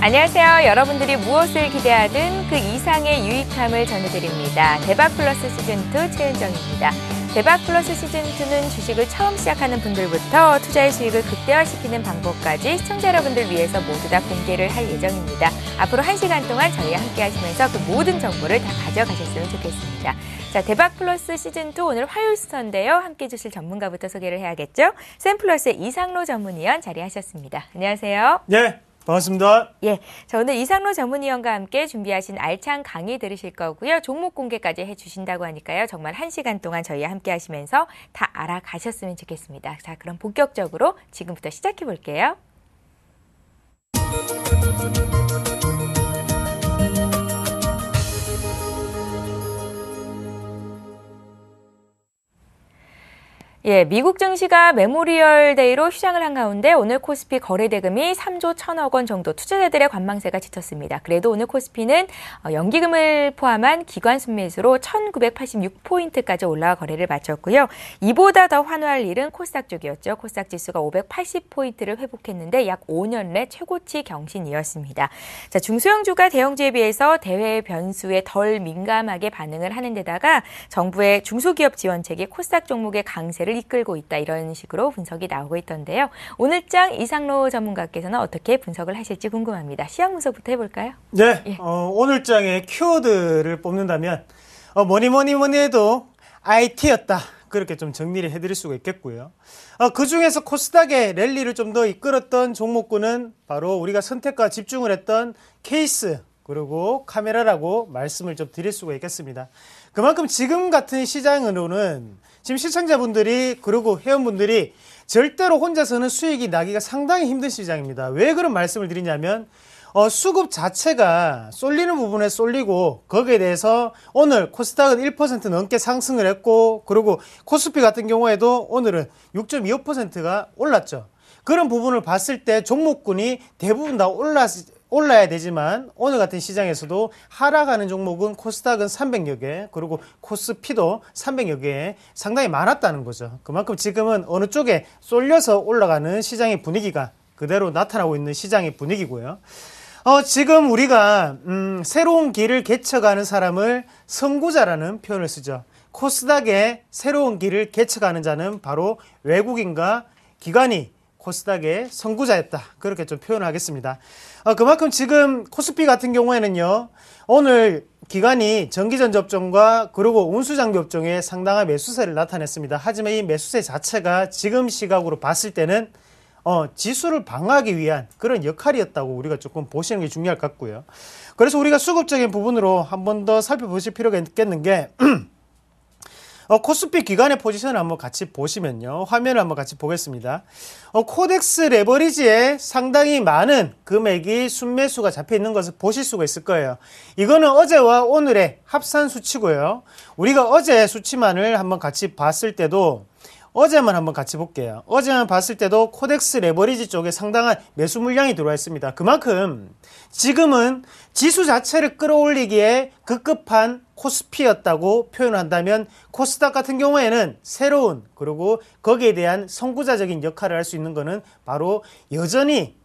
안녕하세요. 여러분들이 무엇을 기대하든 그 이상의 유익함을 전해드립니다. 대박플러스 시즌2 최은정입니다. 대박플러스 시즌2는 주식을 처음 시작하는 분들부터 투자의 수익을 극대화시키는 방법까지 시청자 여러분들 위해서 모두 다 공개를 할 예정입니다. 앞으로 1시간 동안 저희와 함께 하시면서 그 모든 정보를 다 가져가셨으면 좋겠습니다. 자, 대박플러스 시즌2 오늘 화요일 순서인데요. 함께 해주실 전문가부터 소개를 해야겠죠. 샘플러스의 이상로 전문위원 자리하셨습니다. 안녕하세요. 네. 반갑습니다. 예, 자 오늘 이상로 전문위원과 함께 준비하신 알찬 강의 들으실 거고요. 종목 공개까지 해주신다고 하니까요. 정말 1시간 동안 저희와 함께 하시면서 다 알아가셨으면 좋겠습니다. 자, 그럼 본격적으로 지금부터 시작해 볼게요. 예, 미국 증시가 메모리얼 데이로 휴장을 한 가운데 오늘 코스피 거래 대금이 3조 1천억 원 정도 투자자들의 관망세가 짙었습니다. 그래도 오늘 코스피는 연기금을 포함한 기관 순매수로 1986포인트까지 올라와 거래를 마쳤고요. 이보다 더 환호할 일은 코스닥 쪽이었죠. 코스닥 지수가 580포인트를 회복했는데 약 5년 내 최고치 경신이었습니다. 자, 중소형주가 대형주에 비해서 대외 변수에 덜 민감하게 반응을 하는 데다가 정부의 중소기업 지원책이 코스닥 종목의 강세를 이끌고 있다, 이런 식으로 분석이 나오고 있던데요. 오늘장 이상로 전문가께서는 어떻게 분석을 하실지 궁금합니다. 시황 분석부터 해볼까요? 네, 예. 오늘장의 키워드를 뽑는다면 뭐니 해도 IT였다, 그렇게 좀 정리를 해드릴 수가 있겠고요. 그중에서 코스닥의 랠리를 좀 더 이끌었던 종목군은 바로 우리가 선택과 집중을 했던 케이스 그리고 카메라라고 말씀을 좀 드릴 수가 있겠습니다. 그만큼 지금 같은 시장으로는 지금 시청자분들이 그리고 회원분들이 절대로 혼자서는 수익이 나기가 상당히 힘든 시장입니다. 왜 그런 말씀을 드리냐면 수급 자체가 쏠리는 부분에 쏠리고 거기에 대해서 오늘 코스닥은 1% 넘게 상승을 했고 그리고 코스피 같은 경우에도 오늘은 6.25%가 올랐죠. 그런 부분을 봤을 때 종목군이 대부분 다 올라야 되지만 오늘 같은 시장에서도 하락하는 종목은 코스닥은 300여 개 그리고 코스피도 300여 개 상당히 많았다는 거죠. 그만큼 지금은 어느 쪽에 쏠려서 올라가는 시장의 분위기가 그대로 나타나고 있는 시장의 분위기고요. 지금 우리가 새로운 길을 개척하는 사람을 선구자라는 표현을 쓰죠. 코스닥의 새로운 길을 개척하는 자는 바로 외국인과 기관이 코스닥의 선구자였다, 그렇게 좀 표현을 하겠습니다. 그만큼 지금 코스피 같은 경우에는요, 오늘 기관이 전기전 접종과 그리고 운수장비 업종에 상당한 매수세를 나타냈습니다. 하지만 이 매수세 자체가 지금 시각으로 봤을 때는 지수를 방어하기 위한 그런 역할이었다고 우리가 조금 보시는 게 중요할 것 같고요. 그래서 우리가 수급적인 부분으로 한 번 더 살펴보실 필요가 있겠는 게 코스피 기관의 포지션을 한번 같이 보시면요. 화면을 한번 같이 보겠습니다. 코덱스 레버리지에 상당히 많은 금액이 순매수가 잡혀 있는 것을 보실 수가 있을 거예요. 이거는 어제와 오늘의 합산 수치고요. 우리가 어제 수치만을 한번 같이 봤을 때도 어제만 한번 같이 볼게요. 어제만 봤을 때도 코덱스 레버리지 쪽에 상당한 매수 물량이 들어와 있습니다. 그만큼 지금은 지수 자체를 끌어올리기에 급급한 코스피였다고 표현을 한다면 코스닥 같은 경우에는 새로운 그리고 거기에 대한 선구자적인 역할을 할 수 있는 것은 바로 여전히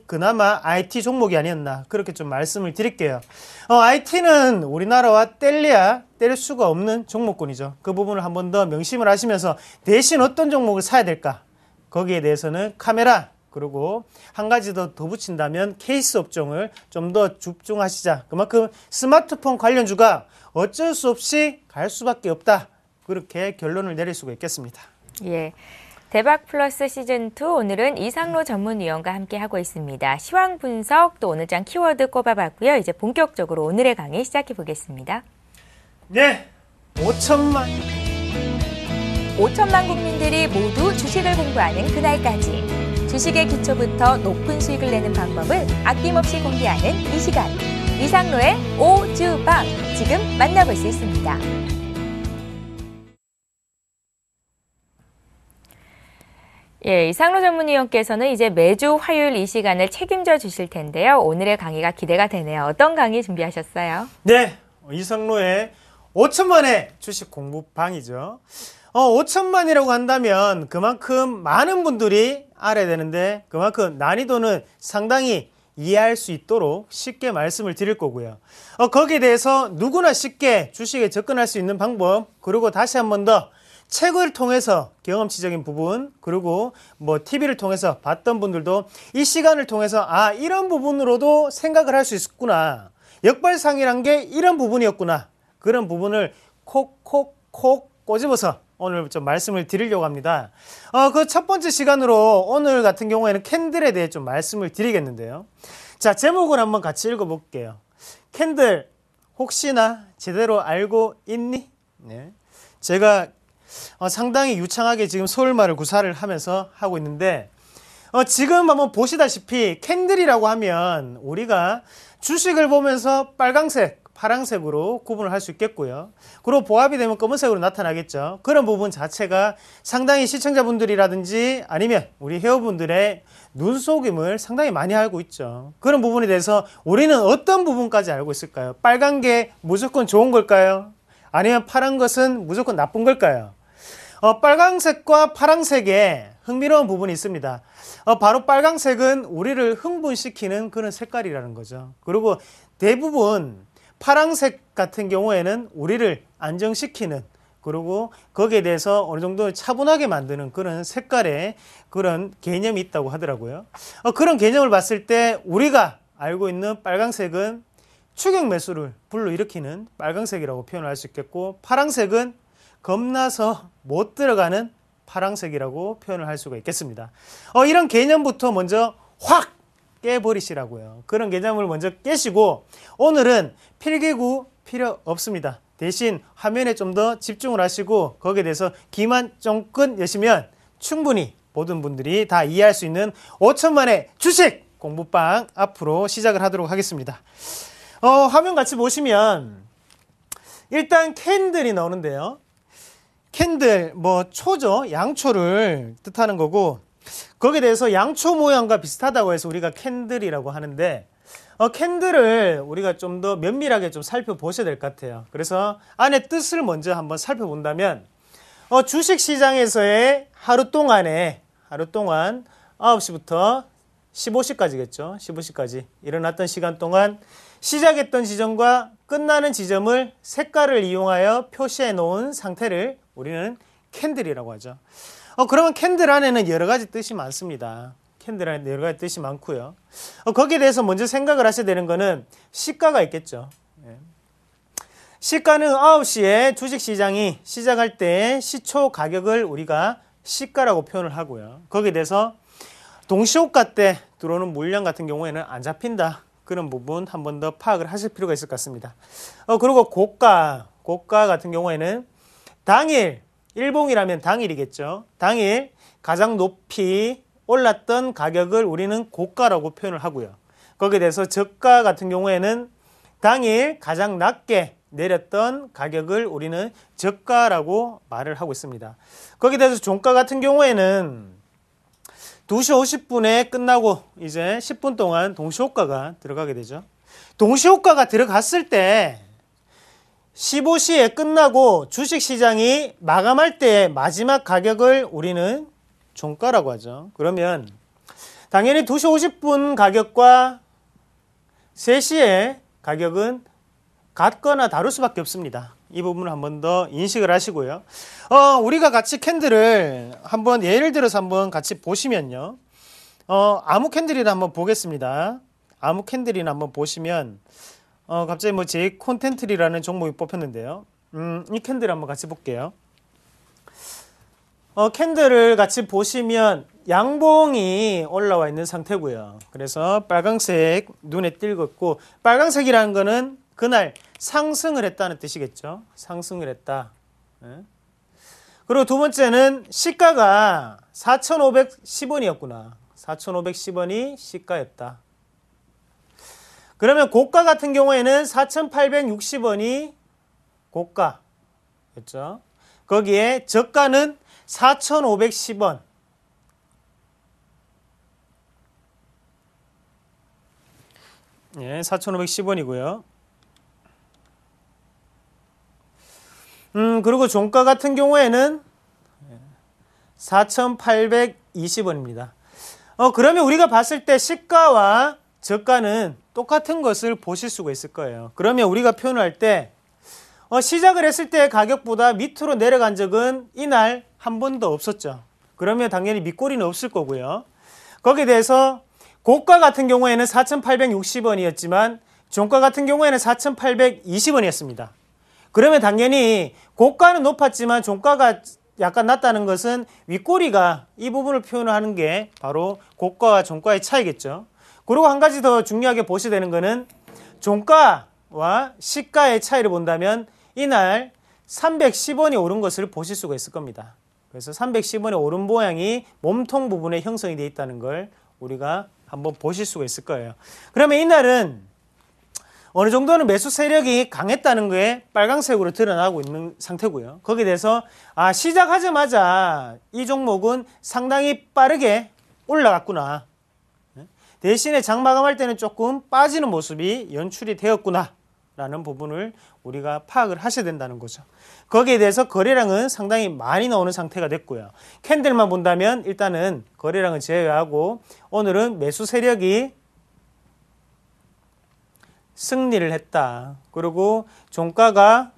그나마 IT 종목이 아니었나, 그렇게 좀 말씀을 드릴게요. IT는 우리나라와 뗄 수가 없는 종목군이죠. 그 부분을 한 번 더 명심을 하시면서 대신 어떤 종목을 사야 될까, 거기에 대해서는 카메라 그리고 한 가지 더 붙인다면 케이스 업종을 좀 더 집중하시자. 그만큼 스마트폰 관련주가 어쩔 수 없이 갈 수밖에 없다, 그렇게 결론을 내릴 수가 있겠습니다. 예. 대박 플러스 시즌2 오늘은 이상로 전문위원과 함께 하고 있습니다. 시황 분석 또 오늘장 키워드 꼽아봤고요. 이제 본격적으로 오늘의 강의 시작해 보겠습니다. 네, 5천만 국민들이 모두 주식을 공부하는 그날까지 주식의 기초부터 높은 수익을 내는 방법을 아낌없이 공개하는 이 시간, 이상로의 오주방, 지금 만나볼 수 있습니다. 예, 이상로 전문위원께서는 이제 매주 화요일 이 시간을 책임져 주실 텐데요. 오늘의 강의가 기대가 되네요. 어떤 강의 준비하셨어요? 네, 이상로의 5천만의 주식 공부방이죠. 5천만이라고 한다면 그만큼 많은 분들이 알아야 되는데 그만큼 난이도는 상당히 이해할 수 있도록 쉽게 말씀을 드릴 거고요. 거기에 대해서 누구나 쉽게 주식에 접근할 수 있는 방법, 그리고 다시 한 번 더 책을 통해서 경험치적인 부분, 그리고 뭐 TV를 통해서 봤던 분들도 이 시간을 통해서 이런 부분으로도 생각을 할 수 있었구나. 역발상이란 게 이런 부분이었구나. 그런 부분을 콕콕콕 꼬집어서 오늘 좀 말씀을 드리려고 합니다. 그 첫 번째 시간으로 오늘 같은 경우에는 캔들에 대해 좀 말씀을 드리겠는데요. 자, 제목을 한번 같이 읽어볼게요. 캔들 혹시나 제대로 알고 있니? 네. 제가 상당히 유창하게 지금 서울말을 구사를 하면서 하고 있는데 지금 한번 보시다시피 캔들이라고 하면 우리가 주식을 보면서 빨강색, 파랑색으로 구분을 할 수 있겠고요. 그리고 보합이 되면 검은색으로 나타나겠죠. 그런 부분 자체가 상당히 시청자분들이라든지 아니면 우리 회원분들의 눈속임을 상당히 많이 알고 있죠. 그런 부분에 대해서 우리는 어떤 부분까지 알고 있을까요? 빨간 게 무조건 좋은 걸까요? 아니면 파란 것은 무조건 나쁜 걸까요? 빨강색과 파랑색에 흥미로운 부분이 있습니다. 바로 빨강색은 우리를 흥분시키는 그런 색깔이라는 거죠. 그리고 대부분 파랑색 같은 경우에는 우리를 안정시키는, 그리고 거기에 대해서 어느 정도 차분하게 만드는 그런 색깔의 그런 개념이 있다고 하더라고요. 그런 개념을 봤을 때 우리가 알고 있는 빨강색은 추격 매수를 불러일으키는 빨강색이라고 표현을 할 수 있겠고, 파랑색은 겁나서 못 들어가는 파랑색이라고 표현을 할 수가 있겠습니다. 이런 개념부터 먼저 확 깨버리시라고요. 그런 개념을 먼저 깨시고 오늘은 필기구 필요 없습니다. 대신 화면에 좀 더 집중을 하시고 거기에 대해서 귀만 쫑긋 여시면 충분히 모든 분들이 다 이해할 수 있는 5천만의 주식 공부방 앞으로 시작을 하도록 하겠습니다. 화면 같이 보시면 일단 캔들이 나오는데요. 캔들, 초죠. 양초를 뜻하는 거고, 거기에 대해서 양초 모양과 비슷하다고 해서 우리가 캔들이라고 하는데, 캔들을 우리가 좀 더 면밀하게 좀 살펴보셔야 될 것 같아요. 그래서 안에 뜻을 먼저 한번 살펴본다면, 주식 시장에서의 하루 동안 9시부터 15시까지겠죠. 15시까지 일어났던 시간 동안 시작했던 지점과 끝나는 지점을 색깔을 이용하여 표시해 놓은 상태를 우리는 캔들이라고 하죠. 그러면 캔들 안에는 여러 가지 뜻이 많습니다. 캔들 안에 여러 가지 뜻이 많고요. 거기에 대해서 먼저 생각을 하셔야 되는 거는 시가가 있겠죠. 시가는 9시에 주식시장이 시작할 때 시초 가격을 우리가 시가라고 표현을 하고요. 거기에 대해서 동시호가 때 들어오는 물량 같은 경우에는 안 잡힌다. 그런 부분 한 번 더 파악을 하실 필요가 있을 것 같습니다. 그리고 고가 같은 경우에는 당일, 일봉이라면 당일이겠죠. 당일 가장 높이 올랐던 가격을 우리는 고가라고 표현을 하고요. 거기에 대해서 저가 같은 경우에는 당일 가장 낮게 내렸던 가격을 우리는 저가라고 말을 하고 있습니다. 거기에 대해서 종가 같은 경우에는 2시 50분에 끝나고 이제 10분 동안 동시호가가 들어가게 되죠. 동시호가가 들어갔을 때 15시에 끝나고 주식시장이 마감할 때 마지막 가격을 우리는 종가라고 하죠. 그러면 당연히 2시 50분 가격과 3시의 가격은 같거나 다를 수밖에 없습니다. 이 부분을 한 번 더 인식을 하시고요. 우리가 같이 캔들을 한번 예를 들어서 한번 같이 보시면요. 아무 캔들이나 한번 보겠습니다. 아무 캔들이나 한번 보시면 갑자기 제 콘텐트리라는 종목이 뽑혔는데요. 이 캔들 한번 같이 볼게요. 캔들을 같이 보시면 양봉이 올라와 있는 상태고요. 그래서 빨강색 눈에 띄었고, 빨강색이라는 거는 그날 상승을 했다는 뜻이겠죠. 상승을 했다. 그리고 두 번째는 시가가 4,510원이었구나. 4,510원이 시가였다. 그러면 고가 같은 경우에는 4,860원이 고가였죠. 거기에 저가는 4,510원. 예, 4,510원이고요. 그리고 종가 같은 경우에는 4,820원입니다. 그러면 우리가 봤을 때 시가와 저가는 똑같은 것을 보실 수가 있을 거예요. 그러면 우리가 표현할 때 시작을 했을 때 가격보다 밑으로 내려간 적은 이날 한 번도 없었죠. 그러면 당연히 밑꼬리는 없을 거고요. 거기에 대해서 고가 같은 경우에는 4,860원이었지만 종가 같은 경우에는 4,820원이었습니다. 그러면 당연히 고가는 높았지만 종가가 약간 낮다는 것은 윗꼬리가 이 부분을 표현하는 게 바로 고가와 종가의 차이겠죠. 그리고 한 가지 더 중요하게 보셔야 되는 것은 종가와 시가의 차이를 본다면 이날 310원이 오른 것을 보실 수가 있을 겁니다. 그래서 310원이 오른 모양이 몸통 부분에 형성이 되어 있다는 걸 우리가 한번 보실 수가 있을 거예요. 그러면 이날은 어느 정도는 매수 세력이 강했다는 게 빨간색으로 드러나고 있는 상태고요. 거기에 대해서 시작하자마자 이 종목은 상당히 빠르게 올라갔구나. 대신에 장 마감할 때는 조금 빠지는 모습이 연출이 되었구나 라는 부분을 우리가 파악을 하셔야 된다는 거죠. 거기에 대해서 거래량은 상당히 많이 나오는 상태가 됐고요. 캔들만 본다면 일단은 거래량은 제외하고 오늘은 매수 세력이 승리를 했다. 그리고 종가가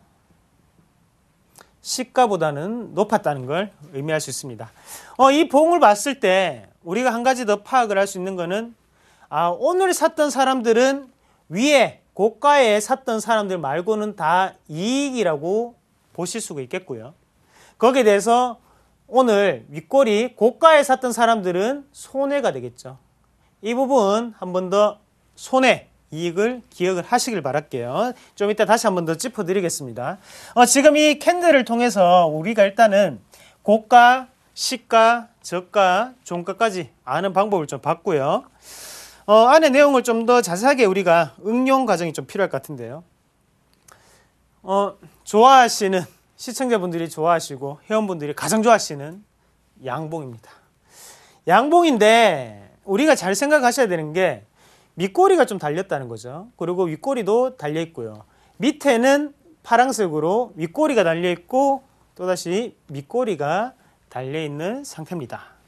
시가보다는 높았다는 걸 의미할 수 있습니다. 이 봉을 봤을 때 우리가 한 가지 더 파악을 할 수 있는 거는 오늘 샀던 사람들은 위에 고가에 샀던 사람들 말고는 다 이익이라고 보실 수가 있겠고요. 거기에 대해서 오늘 윗꼬리 고가에 샀던 사람들은 손해가 되겠죠. 이 부분 한 번 더 손해 이익을 기억을 하시길 바랄게요. 좀 이따 다시 한 번 더 짚어드리겠습니다. 지금 이 캔들을 통해서 우리가 일단은 고가, 시가, 저가, 종가까지 아는 방법을 좀 봤고요. 안에 내용을 좀 더 자세하게 우리가 응용 과정이 좀 필요할 것 같은데요. 좋아하시는 시청자분들이 좋아하시고 회원분들이 가장 좋아하시는 양봉입니다. 양봉인데 우리가 잘 생각하셔야 되는 게 밑꼬리가 좀 달렸다는 거죠. 그리고 윗꼬리도 달려 있고요. 밑에는 파란색으로 윗꼬리가 달려 있고 또다시 밑꼬리가 달려 있는 상태입니다.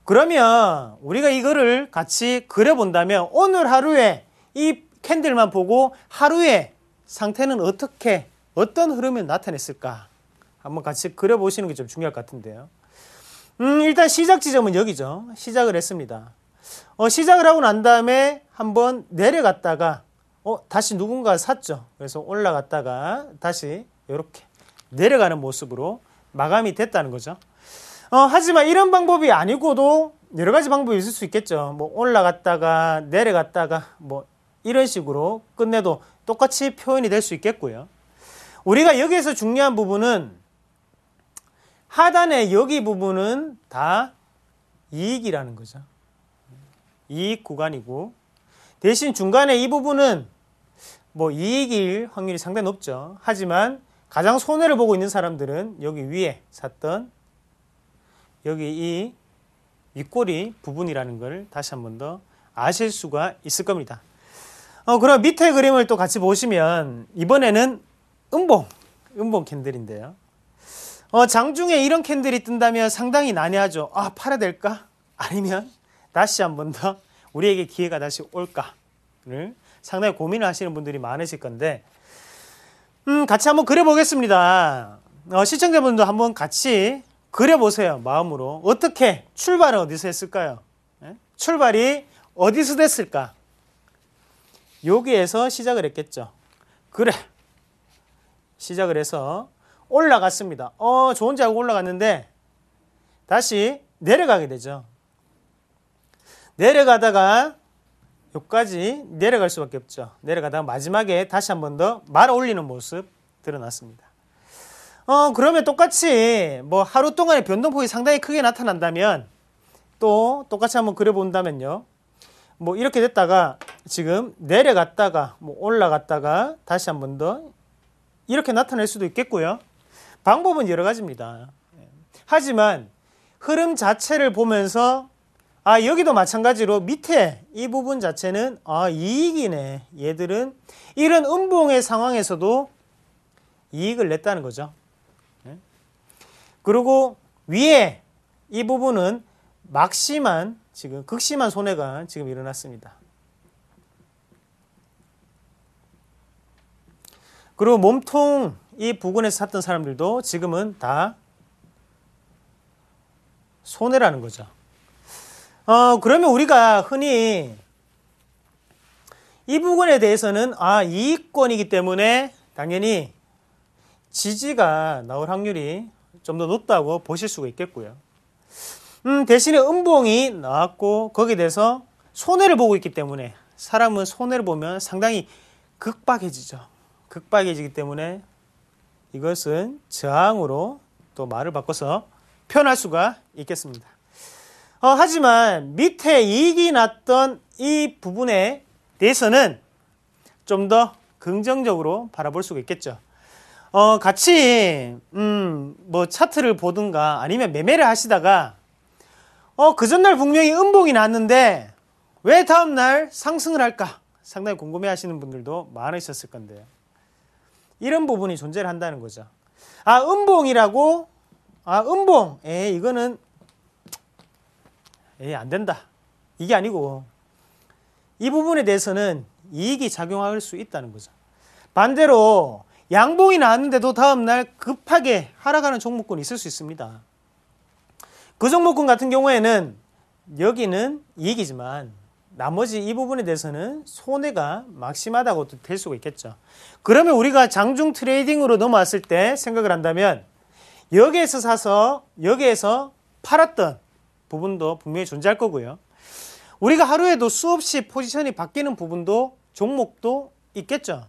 그러면 우리가 이거를 같이 그려본다면 오늘 하루에 이 캔들만 보고 하루에 상태는 어떤 흐름이 나타냈을까 한번 같이 그려보시는 게 좀 중요할 것 같은데요. 일단 시작 지점은 여기죠. 시작을 했습니다. 시작을 하고 난 다음에 한번 내려갔다가 다시 누군가 샀죠. 그래서 올라갔다가 다시 이렇게 내려가는 모습으로 마감이 됐다는 거죠. 하지만 이런 방법이 아니고도 여러 가지 방법이 있을 수 있겠죠. 뭐 올라갔다가 내려갔다가 뭐 이런 식으로 끝내도 똑같이 표현이 될 수 있겠고요. 우리가 여기에서 중요한 부분은 하단의 여기 부분은 다 이익이라는 거죠. 이익 구간이고 대신 중간에 이 부분은 뭐 이익일 확률이 상당히 높죠. 하지만 가장 손해를 보고 있는 사람들은 여기 위에 샀던 여기 이 윗꼬리 부분이라는 걸 다시 한 번 더 아실 수가 있을 겁니다. 그럼 밑에 그림을 또 같이 보시면 이번에는 음봉 캔들인데요. 장중에 이런 캔들이 뜬다면 상당히 난해하죠. 팔아야 될까? 아니면 다시 한 번 더 우리에게 기회가 다시 올까를 상당히 고민을 하시는 분들이 많으실 건데 같이 한번 그려보겠습니다. 시청자분도 한번 같이 그려보세요. 마음으로. 어떻게 출발은 어디서 했을까요? 출발이 어디서 됐을까? 여기에서 시작을 했겠죠. 그래. 시작을 해서 올라갔습니다. 좋은 줄 알고 올라갔는데 다시 내려가게 되죠. 내려가다가 여기까지 내려갈 수밖에 없죠. 내려가다가 마지막에 다시 한 번 더 말아 올리는 모습 드러났습니다. 그러면 똑같이 뭐 하루 동안의 변동폭이 상당히 크게 나타난다면 또 똑같이 한번 그려본다면요. 뭐 이렇게 됐다가 지금 내려갔다가 뭐 올라갔다가 다시 한 번 더 이렇게 나타낼 수도 있겠고요. 방법은 여러 가지입니다. 하지만 흐름 자체를 보면서 여기도 마찬가지로 밑에 이 부분 자체는 이익이네. 얘들은 이런 음봉의 상황에서도 이익을 냈다는 거죠. 그리고 위에 이 부분은 지금 극심한 손해가 지금 일어났습니다. 그리고 몸통 이 부근에서 샀던 사람들도 지금은 다 손해라는 거죠. 그러면 우리가 흔히 이 부분에 대해서는 이익권이기 때문에 당연히 지지가 나올 확률이 좀 더 높다고 보실 수가 있겠고요. 대신에 음봉이 나왔고 거기에 대해서 손해를 보고 있기 때문에 사람은 손해를 보면 상당히 극박해지죠. 극박해지기 때문에 이것은 저항으로 또 말을 바꿔서 표현할 수가 있겠습니다. 하지만 밑에 이익이 났던 이 부분에 대해서는 좀 더 긍정적으로 바라볼 수가 있겠죠. 같이 뭐 차트를 보든가 아니면 매매를 하시다가 그 전날 분명히 음봉이 났는데 왜 다음날 상승을 할까 상당히 궁금해 하시는 분들도 많으셨을 건데요. 이런 부분이 존재를 한다는 거죠. 음봉이라고 음봉 이거는 안 된다 이게 아니고 이 부분에 대해서는 이익이 작용할 수 있다는 거죠. 반대로 양봉이 나왔는데도 다음날 급하게 하락하는 종목군이 있을 수 있습니다. 그 종목군 같은 경우에는 여기는 이익이지만 나머지 이 부분에 대해서는 손해가 막심하다고 될 수가 있겠죠. 그러면 우리가 장중 트레이딩으로 넘어왔을 때 생각을 한다면 여기에서 사서 여기에서 팔았던 부분도 분명히 존재할 거고요. 우리가 하루에도 수없이 포지션이 바뀌는 부분도 종목도 있겠죠.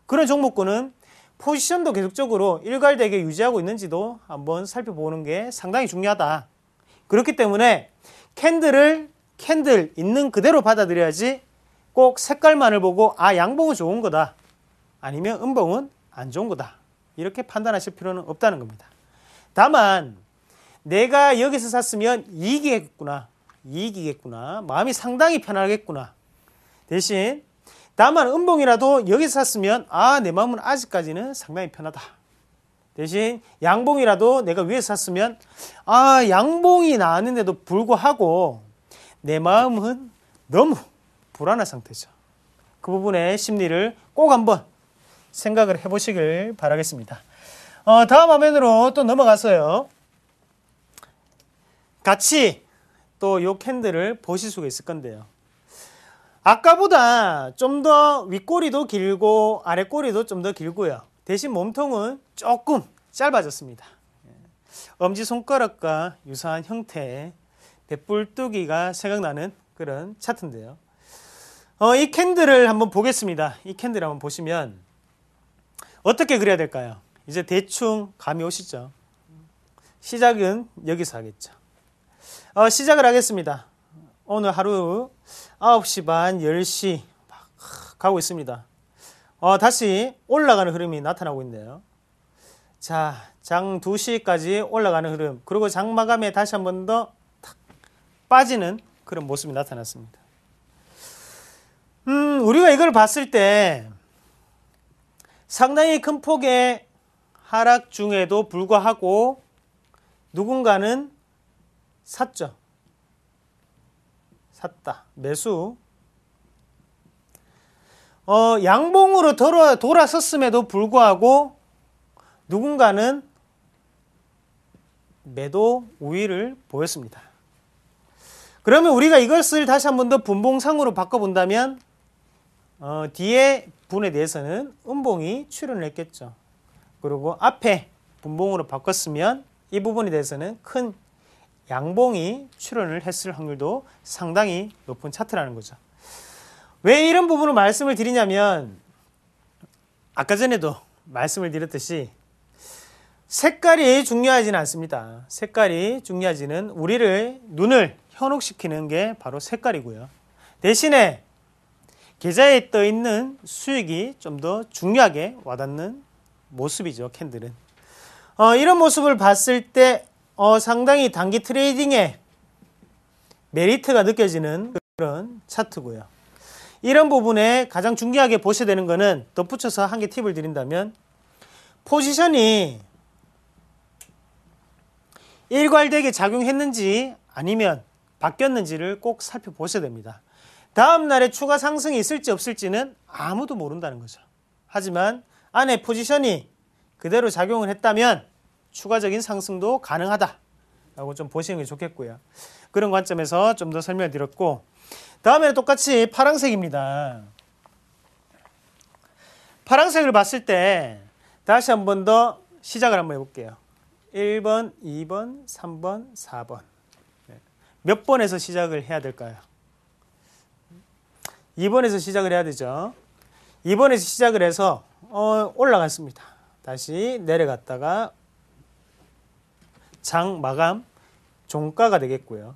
그런 종목군은 포지션도 계속적으로 일괄되게 유지하고 있는지도 한번 살펴보는 게 상당히 중요하다. 그렇기 때문에 캔들 있는 그대로 받아들여야지 꼭 색깔만을 보고 양봉은 좋은 거다 아니면 음봉은 안 좋은 거다 이렇게 판단하실 필요는 없다는 겁니다. 다만 내가 여기서 샀으면 이익이겠구나 마음이 상당히 편하겠구나. 대신 다만 음봉이라도 여기서 샀으면 내 마음은 아직까지는 상당히 편하다. 대신 양봉이라도 내가 위에서 샀으면 양봉이 나왔는데도 불구하고 내 마음은 너무 불안한 상태죠. 그 부분의 심리를 꼭 한번 생각을 해보시길 바라겠습니다. 다음 화면으로 또 넘어가서요. 같이 또 이 캔들을 보실 수가 있을 건데요. 아까보다 좀 더 윗꼬리도 길고 아랫꼬리도 좀 더 길고요. 대신 몸통은 조금 짧아졌습니다. 엄지손가락과 유사한 형태의 배불뚝이가 생각나는 그런 차트인데요. 이 캔들을 한번 보겠습니다. 이 캔들 한번 보시면 어떻게 그려야 될까요? 이제 대충 감이 오시죠? 시작은 여기서 하겠죠. 시작을 하겠습니다. 오늘 하루 9시 반, 10시 막 가고 있습니다. 다시 올라가는 흐름이 나타나고 있네요. 자, 장 2시까지 올라가는 흐름, 그리고 장 마감에 다시 한 번 더 빠지는 그런 모습이 나타났습니다. 우리가 이걸 봤을 때 상당히 큰 폭의 하락 중에도 불구하고 누군가는 샀죠. 샀다. 매수. 양봉으로 돌아섰음에도 불구하고 누군가는 매도 우위를 보였습니다. 그러면 우리가 이것을 다시 한 번 더 분봉상으로 바꿔본다면 뒤에 분에 대해서는 음봉이 출현을 했겠죠. 그리고 앞에 분봉으로 바꿨으면 이 부분에 대해서는 큰 양봉이 출현을 했을 확률도 상당히 높은 차트라는 거죠. 왜 이런 부분을 말씀을 드리냐면 아까 전에도 말씀을 드렸듯이 색깔이 중요하지는 않습니다. 색깔이 중요하지는 우리를 눈을 현혹시키는 게 바로 색깔이고요. 대신에 계좌에 떠 있는 수익이 좀 더 중요하게 와닿는 모습이죠. 캔들은. 이런 모습을 봤을 때 상당히 단기 트레이딩에 메리트가 느껴지는 그런 차트고요. 이런 부분에 가장 중요하게 보셔야 되는 거는 덧붙여서 한 개 팁을 드린다면 포지션이 일괄되게 작용했는지 아니면 바뀌었는지를 꼭 살펴보셔야 됩니다. 다음 날에 추가 상승이 있을지 없을지는 아무도 모른다는 거죠. 하지만 안에 포지션이 그대로 작용을 했다면 추가적인 상승도 가능하다라고 좀 보시는 게 좋겠고요. 그런 관점에서 좀 더 설명을 드렸고, 다음에는 똑같이 파란색입니다. 파란색을 봤을 때 다시 한 번 더 시작을 한번 해볼게요. 1번, 2번, 3번, 4번. 몇 번에서 시작을 해야 될까요? 2번에서 시작을 해야 되죠. 2번에서 시작을 해서 올라갔습니다. 다시 내려갔다가 장 마감 종가가 되겠고요.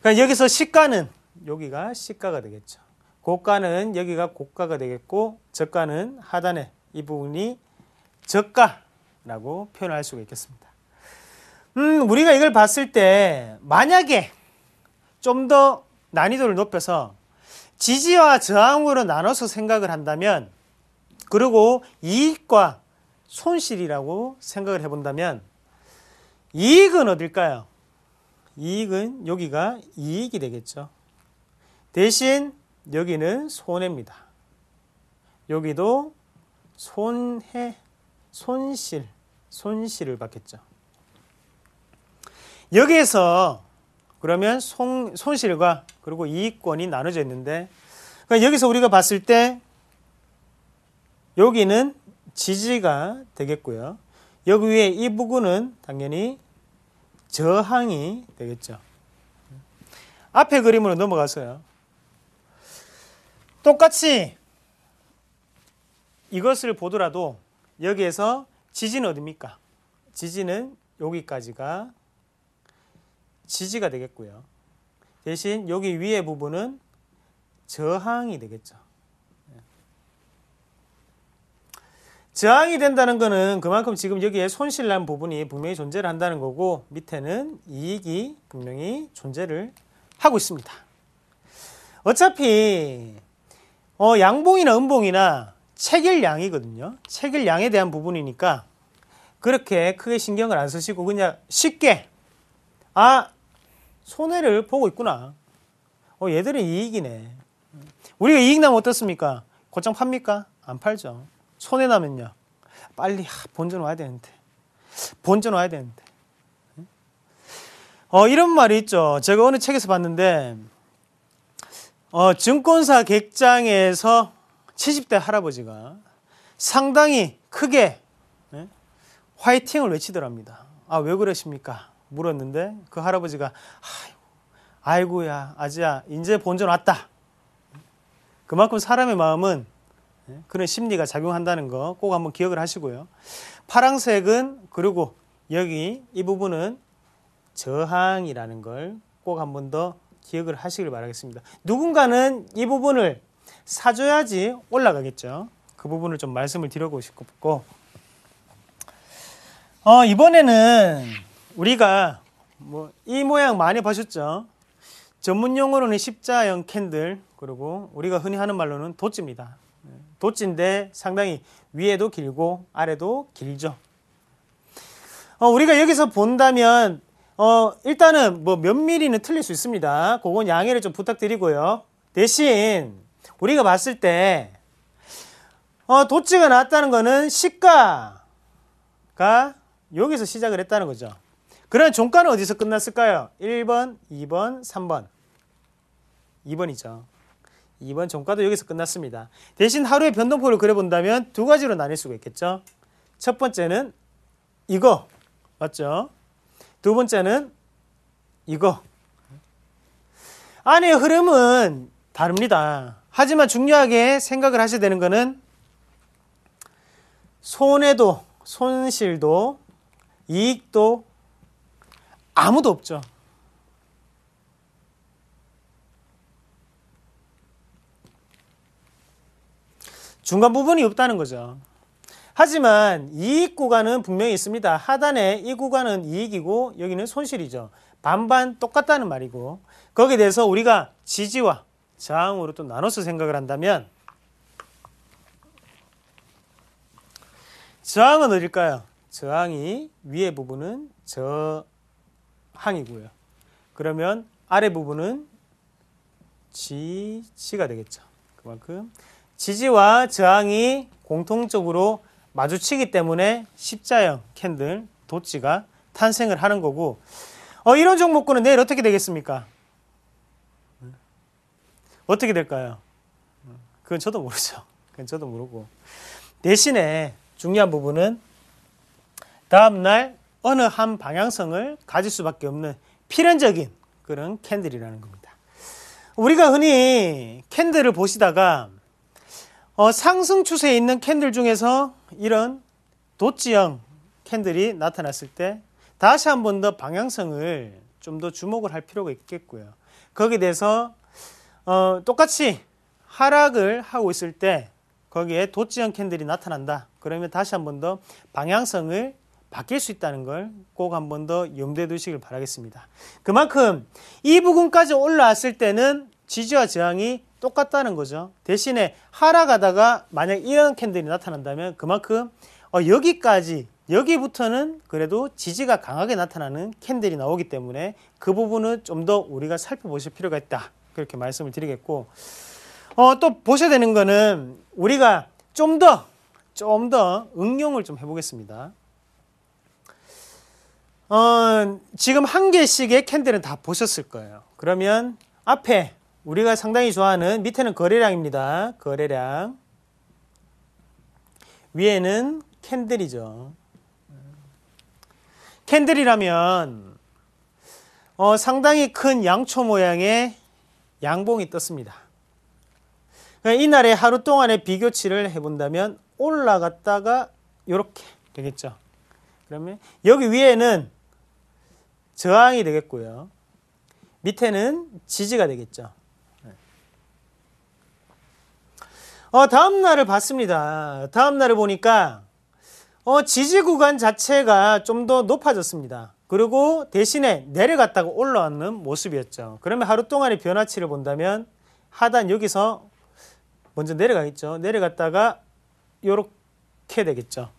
그러니까 여기서 시가는 여기가 시가가 되겠죠. 고가는 여기가 고가가 되겠고, 저가는 하단에 이 부분이 저가라고 표현할 수가 있겠습니다. 우리가 이걸 봤을 때 만약에 좀 더 난이도를 높여서 지지와 저항으로 나눠서 생각을 한다면, 그리고 이익과 손실이라고 생각을 해본다면, 이익은 어딜까요? 이익은 여기가 이익이 되겠죠. 대신 여기는 손해입니다. 여기도 손실을 받겠죠. 여기에서 그러면 손실과 그리고 이익권이 나눠져 있는데, 그러니까 여기서 우리가 봤을 때 여기는 지지가 되겠고요. 여기 위에 이 부분은 당연히 저항이 되겠죠. 앞에 그림으로 넘어가서요. 똑같이 이것을 보더라도 여기에서 지지는 어디입니까? 지지는 여기까지가 지지가 되겠고요. 대신 여기 위에 부분은 저항이 되겠죠. 저항이 된다는 것은 그만큼 지금 여기에 손실난 부분이 분명히 존재를 한다는 거고, 밑에는 이익이 분명히 존재를 하고 있습니다. 어차피 양봉이나 음봉이나 체결량이거든요. 체결량에 대한 부분이니까 그렇게 크게 신경을 안 쓰시고 그냥 쉽게 손해를 보고 있구나. 얘들은 이익이네. 우리가 이익 나면 어떻습니까? 곧장 팝니까? 안 팔죠. 손해 나면요. 빨리 본전 와야 되는데. 이런 말이 있죠. 제가 어느 책에서 봤는데 증권사 객장에서 70대 할아버지가 상당히 크게 화이팅을 외치더랍니다. 왜 그러십니까? 물었는데 그 할아버지가 아이고야 아지야 이제 본전 왔다. 그만큼 사람의 마음은 그런 심리가 작용한다는 거 꼭 한번 기억을 하시고요. 파란색은 그리고 여기 이 부분은 저항이라는 걸 꼭 한번 더 기억을 하시길 바라겠습니다. 누군가는 이 부분을 사줘야지 올라가겠죠. 그 부분을 좀 말씀을 드리고 싶고, 이번에는 우리가 이 모양 많이 보셨죠? 전문 용어로는 십자형 캔들, 그리고 우리가 흔히 하는 말로는 도찌입니다. 도찌인데 상당히 위에도 길고 아래도 길죠. 우리가 여기서 본다면 일단은 몇 미리는 틀릴 수 있습니다. 그건 양해를 좀 부탁드리고요. 대신 우리가 봤을 때 도찌가 나왔다는 거는 시가가 여기서 시작을 했다는 거죠. 그러면 종가는 어디서 끝났을까요? 1번, 2번, 3번. 2번이죠. 2번 종가도 여기서 끝났습니다. 대신 하루의 변동폭을 그려본다면 두 가지로 나뉠 수가 있겠죠. 첫 번째는 이거 맞죠? 두 번째는 이거. 안의 흐름은 다릅니다. 하지만 중요하게 생각을 하셔야 되는 것은 손해도 손실도 이익도 아무도 없죠. 중간 부분이 없다는 거죠. 하지만 이익 구간은 분명히 있습니다. 하단에 이 구간은 이익이고 여기는 손실이죠. 반반 똑같다는 말이고, 거기에 대해서 우리가 지지와 저항으로 또 나눠서 생각을 한다면 저항은 어딜까요? 저항이 위에 부분은 저항이고요. 그러면 아래 부분은 지지가 되겠죠. 그만큼 지지와 저항이 공통적으로 마주치기 때문에 십자형 캔들, 도치가 탄생을 하는 거고, 이런 종목군은 내일 어떻게 되겠습니까? 어떻게 될까요? 그건 저도 모르죠. 그건 저도 모르고. 대신에 중요한 부분은 다음날 어느 한 방향성을 가질 수밖에 없는 필연적인 그런 캔들이라는 겁니다. 우리가 흔히 캔들을 보시다가 상승 추세에 있는 캔들 중에서 이런 도치형 캔들이 나타났을 때 다시 한 번 더 방향성을 좀 더 주목을 할 필요가 있겠고요. 거기에 대해서 똑같이 하락을 하고 있을 때 거기에 도치형 캔들이 나타난다. 그러면 다시 한 번 더 방향성을 바뀔 수 있다는 걸 꼭 한 번 더 염두에 두시길 바라겠습니다. 그만큼 이 부분까지 올라왔을 때는 지지와 저항이 똑같다는 거죠. 대신에 하락하다가 만약 이런 캔들이 나타난다면 그만큼 여기부터는 그래도 지지가 강하게 나타나는 캔들이 나오기 때문에 그 부분은 좀 더 우리가 살펴보실 필요가 있다. 그렇게 말씀을 드리겠고, 또 보셔야 되는 거는 우리가 좀 더 응용을 좀 해보겠습니다. 지금 한 개씩의 캔들은 다 보셨을 거예요. 그러면 앞에 우리가 상당히 좋아하는 밑에는 거래량입니다. 거래량. 위에는 캔들이죠. 캔들이라면 상당히 큰 양초 모양의 양봉이 떴습니다. 이날의 하루 동안의 비교치를 해본다면 올라갔다가 이렇게 되겠죠. 그러면 여기 위에는 저항이 되겠고요. 밑에는 지지가 되겠죠. 다음 날을 봤습니다. 다음 날을 보니까 지지 구간 자체가 좀 더 높아졌습니다. 그리고 대신에 내려갔다가 올라오는 모습이었죠. 그러면 하루 동안의 변화치를 본다면 하단 여기서 먼저 내려가겠죠. 내려갔다가 이렇게 되겠죠.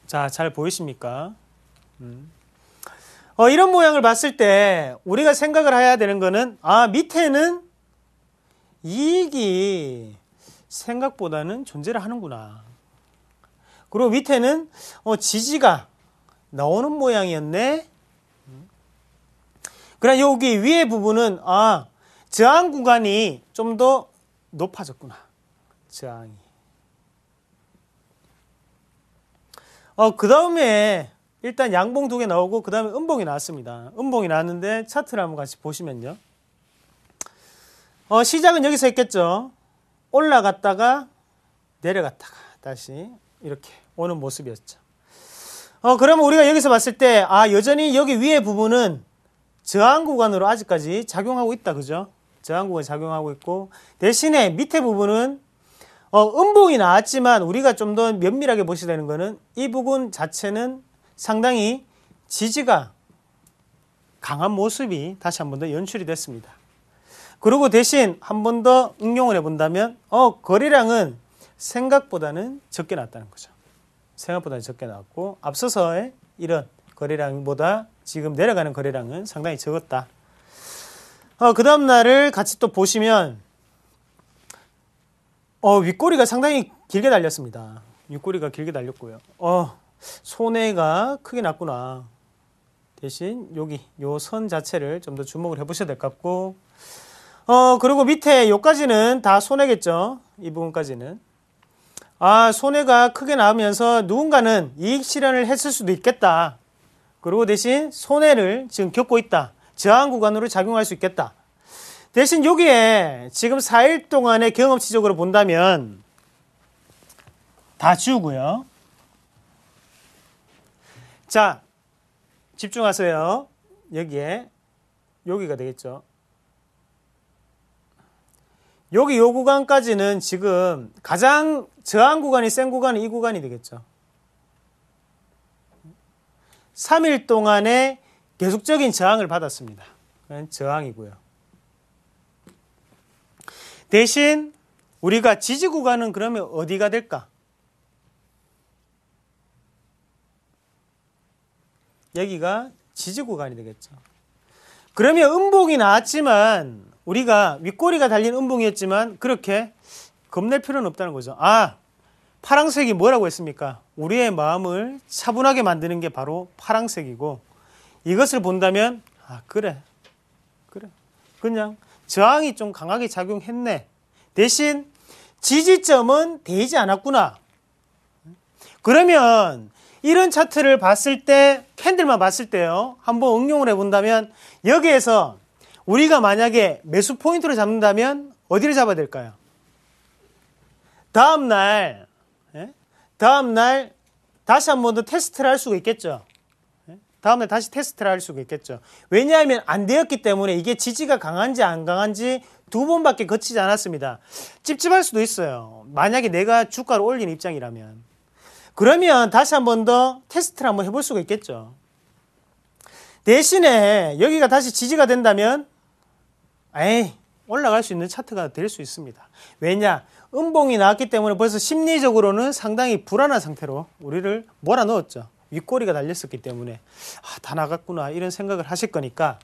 자, 잘 보이십니까? 이런 모양을 봤을 때 우리가 생각을 해야 되는 거는 밑에는 이익이 생각보다는 존재를 하는구나. 그리고 밑에는 지지가 나오는 모양이었네. 그러나 여기 위에 부분은 저항 구간이 좀 더 높아졌구나. 저항이. 그 다음에 일단 양봉 두 개 나오고 그 다음에 음봉이 나왔습니다. 음봉이 나왔는데 차트를 한번 같이 보시면요. 시작은 여기서 했겠죠. 올라갔다가 내려갔다가 다시 이렇게 오는 모습이었죠. 그러면 우리가 여기서 봤을 때 여전히 여기 위에 부분은 저항 구간으로 아직까지 작용하고 있다. 그죠? 저항 구간이 작용하고 있고 대신에 밑에 부분은 음봉이 나왔지만 우리가 좀 더 면밀하게 보셔야 되는 거는 이 부분 자체는 상당히 지지가 강한 모습이 다시 한 번 더 연출이 됐습니다. 그리고 대신 한 번 더 응용을 해본다면 거래량은 생각보다는 적게 나왔다는 거죠. 생각보다 적게 나왔고 앞서서의 이런 거래량보다 지금 내려가는 거래량은 상당히 적었다. 그 다음 날을 같이 또 보시면 윗꼬리가 상당히 길게 달렸습니다. 윗꼬리가 길게 달렸고요. 손해가 크게 났구나. 대신 여기 요 선 자체를 좀 더 주목을 해보셔야 될 것 같고 그리고 밑에 요까지는 다 손해겠죠. 이 부분까지는. 손해가 크게 나오면서 누군가는 이익 실현을 했을 수도 있겠다. 그리고 대신 손해를 지금 겪고 있다. 저항 구간으로 작용할 수 있겠다. 대신 여기에 지금 4일 동안의 경험치적으로 본다면 다 지우고요. 자, 집중하세요. 여기가 되겠죠. 여기 요 구간까지는 지금 가장 저항 구간이 센 구간은 이 구간이 되겠죠. 3일 동안의 계속적인 저항을 받았습니다. 저항이고요. 대신 우리가 지지 구간은 그러면 어디가 될까? 여기가 지지 구간이 되겠죠. 그러면 음봉이 나왔지만 우리가 윗꼬리가 달린 음봉이었지만 그렇게 겁낼 필요는 없다는 거죠. 아, 파랑색이 뭐라고 했습니까? 우리의 마음을 차분하게 만드는 게 바로 파랑색이고 이것을 본다면 아, 그래. 그냥 저항이 좀 강하게 작용했네. 대신 지지점은 되지 않았구나. 그러면 이런 차트를 봤을 때 캔들만 봤을 때요. 한번 응용을 해본다면 여기에서 우리가 만약에 매수 포인트를 잡는다면 어디를 잡아야 될까요? 다음날 다시 한 번 더 테스트를 할 수가 있겠죠. 다음날 다시 테스트를 할 수가 있겠죠. 왜냐하면 안 되었기 때문에 이게 지지가 강한지 안 강한지 두 번밖에 거치지 않았습니다. 찝찝할 수도 있어요. 만약에 내가 주가를 올린 입장이라면. 그러면 다시 한 번 더 테스트를 한번 해볼 수가 있겠죠. 대신에 여기가 다시 지지가 된다면 올라갈 수 있는 차트가 될 수 있습니다. 왜냐? 음봉이 나왔기 때문에 벌써 심리적으로는 상당히 불안한 상태로 우리를 몰아넣었죠. 윗꼬리가 달렸었기 때문에 다 나갔구나 이런 생각을 하실 거니까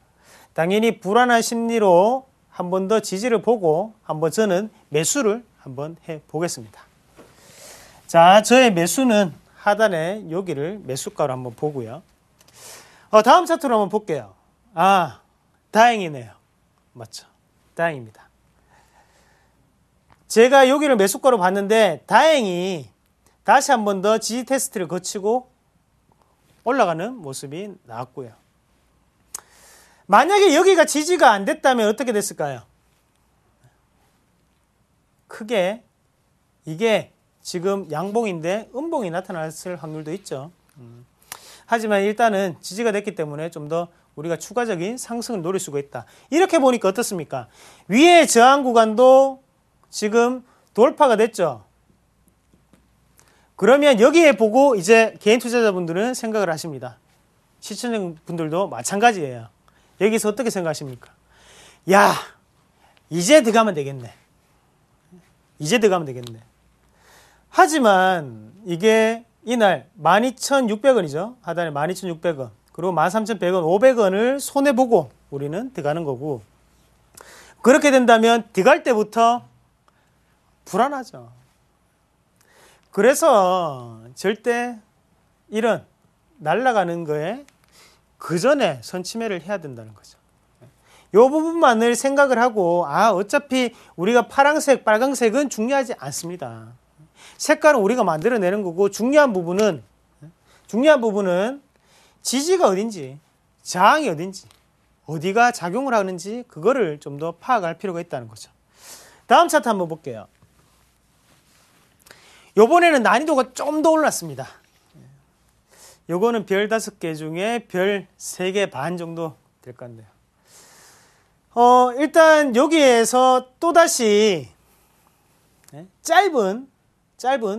당연히 불안한 심리로 한 번 더 지지를 보고 한번 저는 매수를 한번 해보겠습니다. 자, 저의 매수는 하단에 여기를 매수가로 한번 보고요. 다음 차트로 한번 볼게요. 아, 다행이네요. 맞죠? 다행입니다. 제가 여기를 매수가로 봤는데 다행히 다시 한 번 더 지지 테스트를 거치고 올라가는 모습이 나왔고요. 만약에 여기가 지지가 안 됐다면 어떻게 됐을까요? 크게 이게 지금 양봉인데 음봉이 나타났을 확률도 있죠. 하지만 일단은 지지가 됐기 때문에 좀 더 우리가 추가적인 상승을 노릴 수가 있다. 이렇게 보니까 어떻습니까? 위의 저항 구간도 지금 돌파가 됐죠. 그러면 여기에 보고 이제 개인 투자자분들은 생각을 하십니다. 시청자분들도 마찬가지예요. 여기서 어떻게 생각하십니까? 야, 이제 들어가면 되겠네. 하지만 이게 이날 12,600원이죠. 하단에 12,600원. 그리고 13,100원, 500원을 손해보고 우리는 들어가는 거고 그렇게 된다면 들어갈 때부터 불안하죠. 그래서 절대 이런 날아가는 거에 그 전에 선침해를 해야 된다는 거죠. 이 부분만을 생각을 하고 어차피 우리가 파란색, 빨간색은 중요하지 않습니다. 색깔은 우리가 만들어내는 거고 중요한 부분은 지지가 어딘지, 저항이 어딘지, 어디가 작용을 하는지 그거를 좀 더 파악할 필요가 있다는 거죠. 다음 차트 한번 볼게요. 요번에는 난이도가 좀 더 올랐습니다. 요거는 별 5개 중에 별 3개 반 정도 될 건데요. 일단 여기에서 또다시 짧은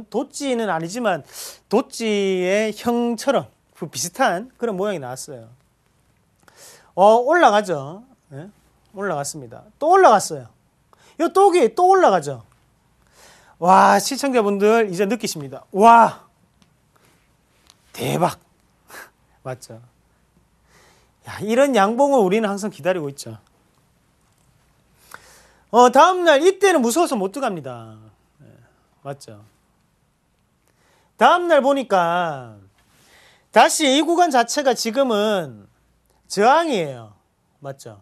도찌는 아니지만 도찌의 형처럼 비슷한 그런 모양이 나왔어요. 올라가죠. 올라갔습니다. 또 올라갔어요. 요 똑이 또 올라가죠. 와, 시청자분들 이제 느끼십니다. 와, 대박. 맞죠? 야, 이런 양봉을 우리는 항상 기다리고 있죠. 다음날 이때는 무서워서 못 들어갑니다. 맞죠? 다음날 보니까 다시 이 구간 자체가 지금은 저항이에요. 맞죠?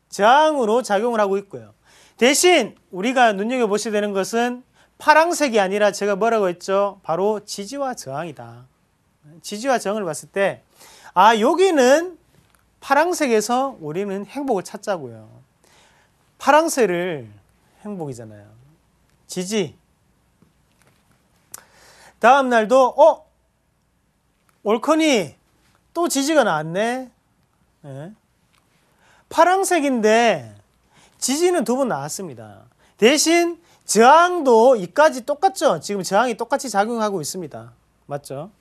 저항으로 작용을 하고 있고요. 대신 우리가 눈여겨보셔야 되는 것은 파란색이 아니라 제가 뭐라고 했죠? 바로 지지와 저항이다. 지지와 저항을 봤을 때 여기는 파란색에서 우리는 행복을 찾자고요. 파란색을 행복이잖아요. 지지. 다음 날도 올커니 또 지지가 나왔네. 파란색인데 지지는 2번 나왔습니다. 대신 저항도 이까지 똑같죠. 지금 저항이 똑같이 작용하고 있습니다. 맞죠?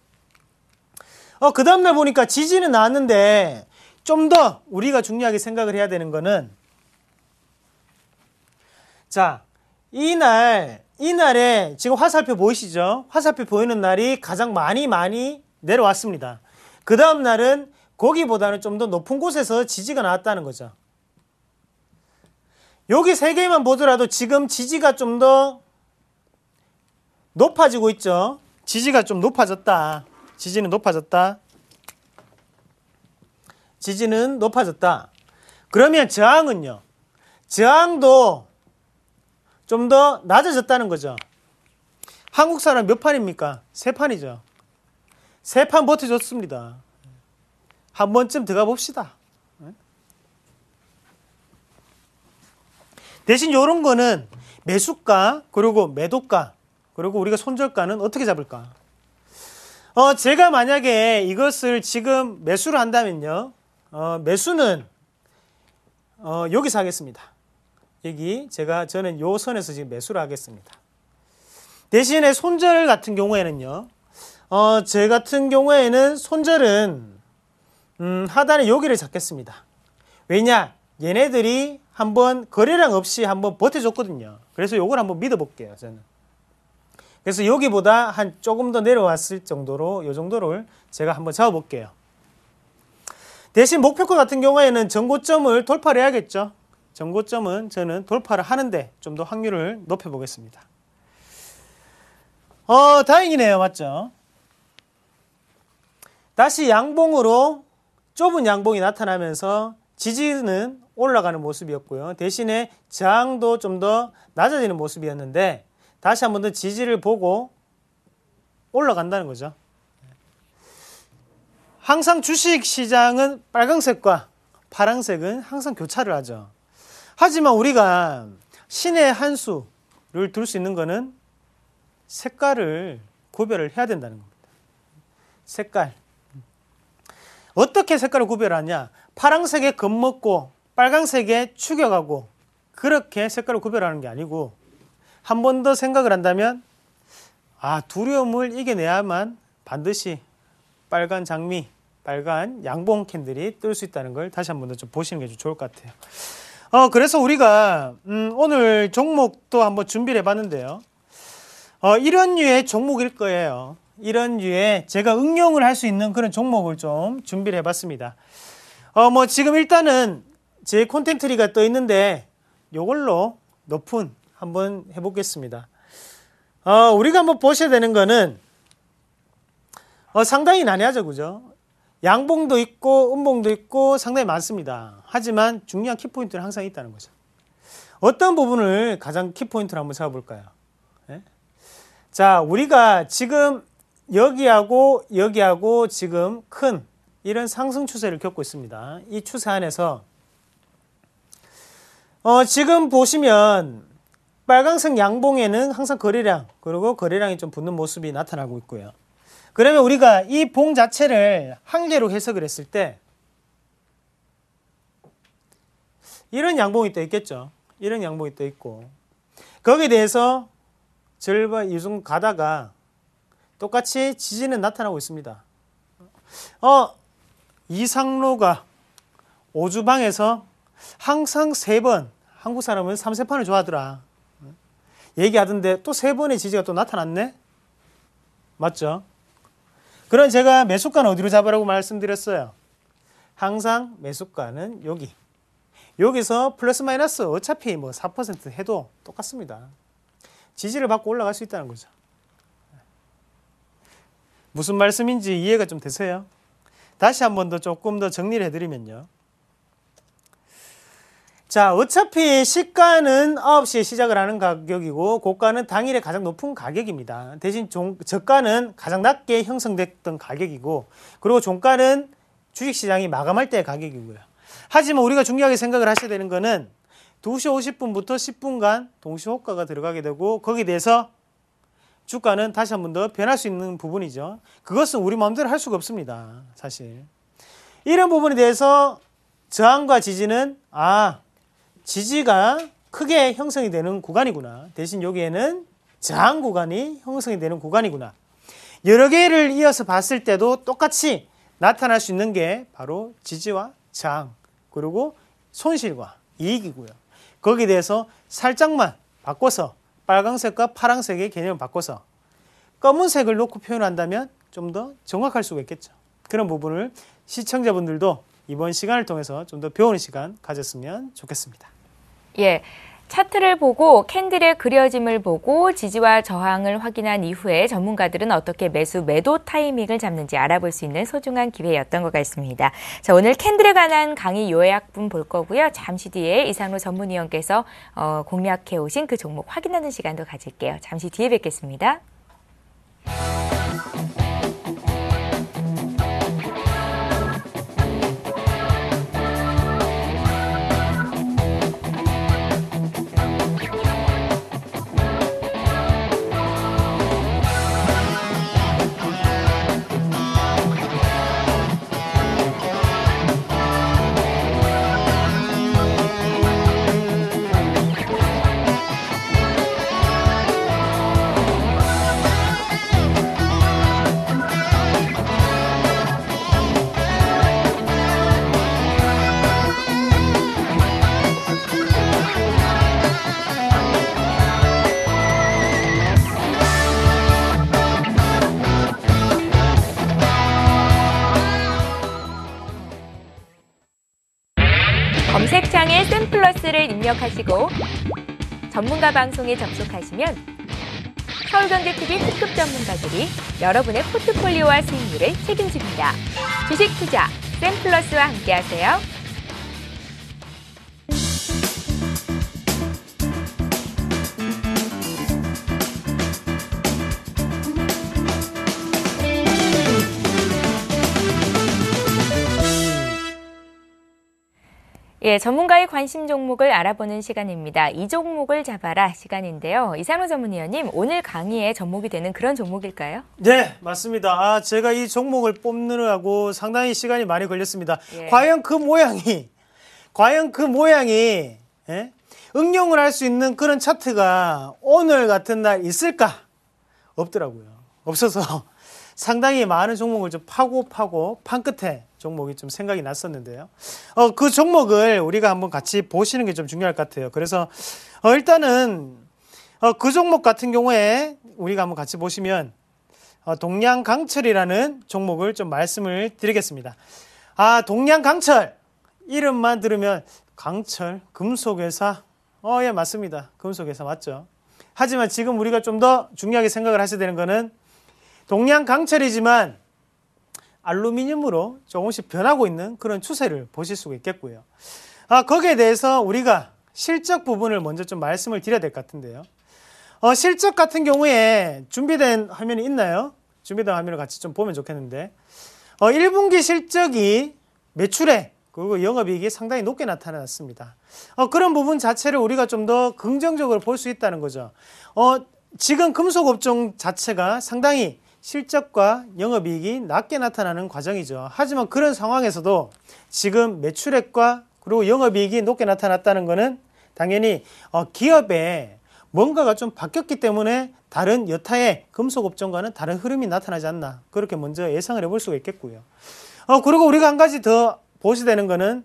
그 다음날 보니까 지지는 나왔는데 좀 더 우리가 중요하게 생각을 해야 되는 거는 자, 이날에 지금 화살표 보이시죠? 화살표 보이는 날이 가장 많이 내려왔습니다. 그 다음 날은 거기보다는 좀 더 높은 곳에서 지지가 나왔다는 거죠. 여기 세 개만 보더라도 지금 지지가 좀 더 높아지고 있죠. 지지가 좀 높아졌다. 지지는 높아졌다. 지지는 높아졌다. 그러면 저항은요? 저항도 좀 더 낮아졌다는 거죠. 한국 사람 몇 판입니까? 3판이죠. 3판 버텨줬습니다. 한 번쯤 들어가 봅시다. 대신 이런 거는 매수가 그리고 매도가 그리고 우리가 손절가는 어떻게 잡을까? 제가 만약에 이것을 지금 매수를 한다면요. 매수는 여기서 하겠습니다. 여기 저는 요 선에서 지금 매수를 하겠습니다. 대신에 손절 같은 경우에는요. 제 같은 경우에는 손절은 하단에 여기를 잡겠습니다. 왜냐? 얘네들이 한번 거래량 없이 한번 버텨줬거든요. 그래서 요걸 한번 믿어볼게요. 저는. 그래서 여기보다 한 조금 더 내려왔을 정도로 요 정도를 제가 한번 잡아볼게요. 대신 목표가 같은 경우에는 전고점을 돌파를 해야겠죠. 전고점은 저는 돌파를 하는데 좀 더 확률을 높여보겠습니다. 다행이네요. 맞죠? 다시 양봉으로 좁은 양봉이 나타나면서 지지는 올라가는 모습이었고요. 대신에 저항도 좀 더 낮아지는 모습이었는데 다시 한 번 더 지지를 보고 올라간다는 거죠. 항상 주식시장은 빨간색과 파란색은 항상 교차를 하죠. 하지만 우리가 신의 한 수를 둘 수 있는 것은 색깔을 구별을 해야 된다는 겁니다. 색깔. 어떻게 색깔을 구별하냐? 파란색에 겁먹고 빨간색에 추격하고 그렇게 색깔을 구별하는 게 아니고 한 번 더 생각을 한다면 두려움을 이겨내야만 반드시 빨간 장미, 빨간 양봉 캔들이 뜰 수 있다는 걸 다시 한 번 더 좀 보시는 게 좀 좋을 것 같아요. 그래서 우리가 오늘 종목도 한번 준비를 해봤는데요. 이런 류의 종목일 거예요. 이런 류의 제가 응용을 할 수 있는 그런 종목을 좀 준비를 해봤습니다. 지금 일단은 제 콘텐츠리가 떠 있는데 요걸로 높은 한번 해보겠습니다. 우리가 한번 보셔야 되는 거는 상당히 난해하죠, 그죠? 양봉도 있고 음봉도 있고 상당히 많습니다. 하지만 중요한 키포인트는 항상 있다는 거죠. 어떤 부분을 가장 키포인트로 한번 잡아볼까요? 네? 자, 우리가 지금 여기하고 지금 큰 이런 상승 추세를 겪고 있습니다. 이 추세 안에서 지금 보시면 빨간색 양봉에는 항상 거래량 그리고 거래량이 좀 붙는 모습이 나타나고 있고요. 그러면 우리가 이 봉 자체를 한 개로 해석을 했을 때 이런 양봉이 또 있겠죠. 이런 양봉이 또 있고 거기에 대해서 절반 이중 가다가 똑같이 지지는 나타나고 있습니다. 이상로가 오주방에서 항상 3번 한국 사람은 3세판을 좋아하더라 얘기하던데 또 3번의 지지가 또 나타났네? 맞죠? 그럼 제가 매수가는 어디로 잡으라고 말씀드렸어요? 항상 매수가는 여기서 플러스 마이너스 어차피 4% 해도 똑같습니다. 지지를 받고 올라갈 수 있다는 거죠. 무슨 말씀인지 이해가 좀 되세요? 다시 한 번 더 조금 더 정리를 해드리면요. 자, 어차피 시가는 9시에 시작을 하는 가격이고 고가는 당일에 가장 높은 가격입니다. 대신 저가는 가장 낮게 형성됐던 가격이고 그리고 종가는 주식시장이 마감할 때의 가격이고요. 하지만 우리가 중요하게 생각을 하셔야 되는 거는 2시 50분부터 10분간 동시호가가 들어가게 되고 거기에 대해서 주가는 다시 한 번 더 변할 수 있는 부분이죠. 그것은 우리 마음대로 할 수가 없습니다. 사실. 이런 부분에 대해서 저항과 지지는 지지가 크게 형성이 되는 구간이구나. 대신 여기에는 저항 구간이 형성이 되는 구간이구나. 여러 개를 이어서 봤을 때도 똑같이 나타날 수 있는 게 바로 지지와 저항 그리고 손실과 이익이고요. 거기에 대해서 살짝만 바꿔서 빨간색과 파란색의 개념을 바꿔서 검은색을 놓고 표현한다면 좀 더 정확할 수가 있겠죠. 그런 부분을 시청자분들도 이번 시간을 통해서 좀 더 배우는 시간 가졌으면 좋겠습니다. 예. 차트를 보고 캔들의 그려짐을 보고 지지와 저항을 확인한 이후에 전문가들은 어떻게 매도 타이밍을 잡는지 알아볼 수 있는 소중한 기회였던 것 같습니다. 자, 오늘 캔들에 관한 강의 요약분 볼 거고요. 잠시 뒤에 이상로 전문위원께서 공략해 오신 그 종목 확인하는 시간도 가질게요. 잠시 뒤에 뵙겠습니다. 검색창에 샘플러스를 입력하시고 전문가 방송에 접속하시면 서울경제TV 특급 전문가들이 여러분의 포트폴리오와 수익률을 책임집니다. 주식 투자 샘플러스와 함께하세요. 예, 전문가의 관심 종목을 알아보는 시간입니다. 이 종목을 잡아라 시간인데요. 이상로 전문위원님, 오늘 강의의 접목이 되는 그런 종목일까요? 네, 맞습니다. 제가 이 종목을 뽑느라고 상당히 시간이 많이 걸렸습니다. 예. 과연 그 모양이 예? 응용을 할 수 있는 그런 차트가 오늘 같은 날 있을까? 없더라고요. 없어서 상당히 많은 종목을 좀 파고 판 끝에 종목이 좀 생각이 났었는데요. 그 종목을 우리가 한번 같이 보시는 게 좀 중요할 것 같아요. 그래서 일단은 그 종목 같은 경우에 우리가 한번 같이 보시면 동양강철이라는 종목을 좀 말씀을 드리겠습니다. 동양강철 이름만 들으면 강철 금속회사 예, 맞습니다. 금속회사 맞죠. 하지만 지금 우리가 좀 더 중요하게 생각을 하셔야 되는 거는 동양강철이지만 알루미늄으로 조금씩 변하고 있는 그런 추세를 보실 수가 있겠고요. 거기에 대해서 우리가 실적 부분을 먼저 좀 말씀을 드려야 될 것 같은데요. 실적 같은 경우에 준비된 화면이 있나요? 준비된 화면을 같이 좀 보면 좋겠는데 1분기 실적이 매출액 그리고 영업이익이 상당히 높게 나타났습니다. 그런 부분 자체를 우리가 좀 더 긍정적으로 볼 수 있다는 거죠. 지금 금속업종 자체가 상당히 실적과 영업이익이 낮게 나타나는 과정이죠. 하지만 그런 상황에서도 지금 매출액과 그리고 영업이익이 높게 나타났다는 것은 당연히 기업에 뭔가가 좀 바뀌었기 때문에 다른 여타의 금속업종과는 다른 흐름이 나타나지 않나 그렇게 먼저 예상을 해볼 수가 있겠고요. 그리고 우리가 한 가지 더 보셔야 되는 것은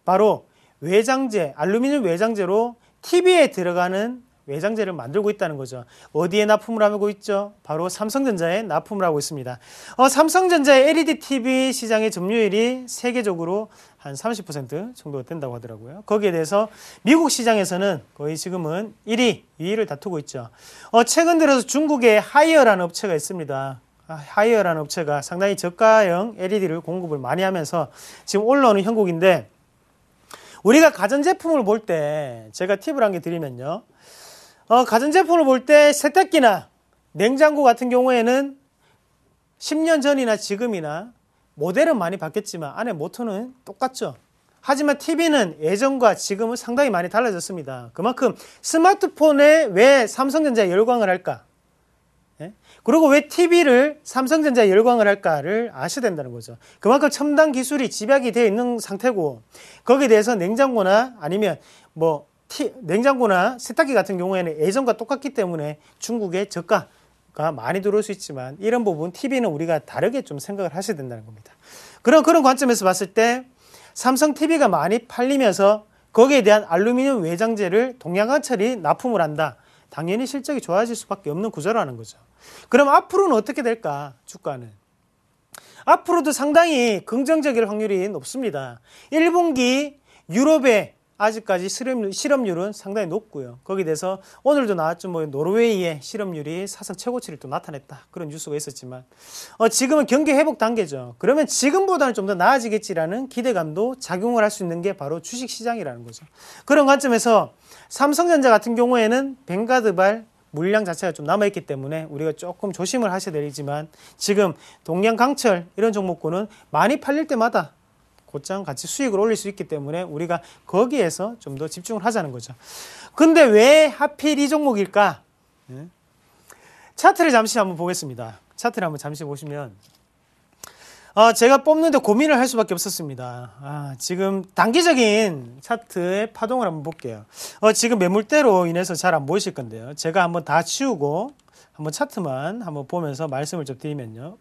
바로 외장재, 알루미늄 외장재로 TV에 들어가는 외장재를 만들고 있다는 거죠. 어디에 납품을 하고 있죠? 바로 삼성전자에 납품을 하고 있습니다. 삼성전자의 LED TV 시장의 점유율이 세계적으로 한 30% 정도 된다고 하더라고요. 거기에 대해서 미국 시장에서는 거의 지금은 1위, 2위를 다투고 있죠. 최근 들어서 중국의 하이어라는 업체가 있습니다. 하이어라는 업체가 상당히 저가형 LED를 공급을 많이 하면서 지금 올라오는 형국인데 우리가 가전제품을 볼 때 제가 팁을 한 개 드리면요. 가전제품을 볼 때 세탁기나 냉장고 같은 경우에는 10년 전이나 지금이나 모델은 많이 바뀌었지만 안에 모터는 똑같죠. 하지만 TV는 예전과 지금은 상당히 많이 달라졌습니다. 그만큼 스마트폰에 왜 삼성전자에 열광을 할까? 그리고 왜 TV를 삼성전자에 열광을 할까를 아셔야 된다는 거죠. 그만큼 첨단 기술이 집약이 되어 있는 상태고 거기에 대해서 냉장고나 아니면 냉장고나 세탁기 같은 경우에는 예전과 똑같기 때문에 중국의 저가가 많이 들어올 수 있지만 이런 부분 TV는 우리가 다르게 좀 생각을 하셔야 된다는 겁니다. 그런 관점에서 봤을 때 삼성 TV가 많이 팔리면서 거기에 대한 알루미늄 외장재를 동양강철이 납품을 한다. 당연히 실적이 좋아질 수밖에 없는 구조라는 거죠. 그럼 앞으로는 어떻게 될까? 주가는 앞으로도 상당히 긍정적일 확률이 높습니다. 1분기 유럽의 아직까지 실업률은 상당히 높고요. 거기에 대해서 오늘도 나왔죠. 노르웨이의 실업률이 사상 최고치를 또 나타냈다. 그런 뉴스가 있었지만 지금은 경기 회복 단계죠. 그러면 지금보다는 좀 더 나아지겠지라는 기대감도 작용을 할 수 있는 게 바로 주식시장이라는 거죠. 그런 관점에서 삼성전자 같은 경우에는 벵가드발 물량 자체가 좀 남아있기 때문에 우리가 조금 조심을 하셔야 되지만 지금 동양강철 이런 종목군은 많이 팔릴 때마다 곧장 같이 수익을 올릴 수 있기 때문에 우리가 거기에서 좀 더 집중을 하자는 거죠. 근데 왜 하필 이 종목일까? 차트를 잠시 한번 보겠습니다. 차트를 한번 잠시 보시면 제가 뽑는데 고민을 할 수밖에 없었습니다. 지금 단기적인 차트의 파동을 한번 볼게요. 지금 매물대로 인해서 잘 안 보이실 건데요. 제가 한번 다 치우고 한번 차트만 한번 보면서 말씀을 좀 드리면요.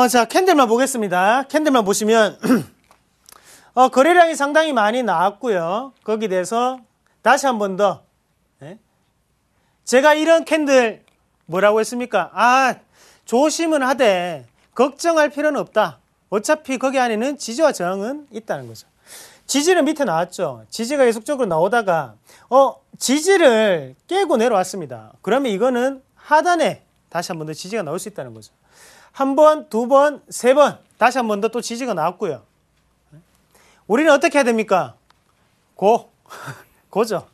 자, 캔들만 보겠습니다. 캔들만 보시면, 거래량이 상당히 많이 나왔고요. 거기에 대해서 다시 한 번 더, 제가 이런 캔들 뭐라고 했습니까? 조심은 하되, 걱정할 필요는 없다. 어차피 거기 안에는 지지와 저항은 있다는 거죠. 지지는 밑에 나왔죠. 지지가 계속적으로 나오다가, 지지를 깨고 내려왔습니다. 그러면 이거는 하단에 다시 한 번 더 지지가 나올 수 있다는 거죠. 한 번, 두 번, 세 번 다시 한 번 더 또 지지가 나왔고요. 우리는 어떻게 해야 됩니까? 고죠.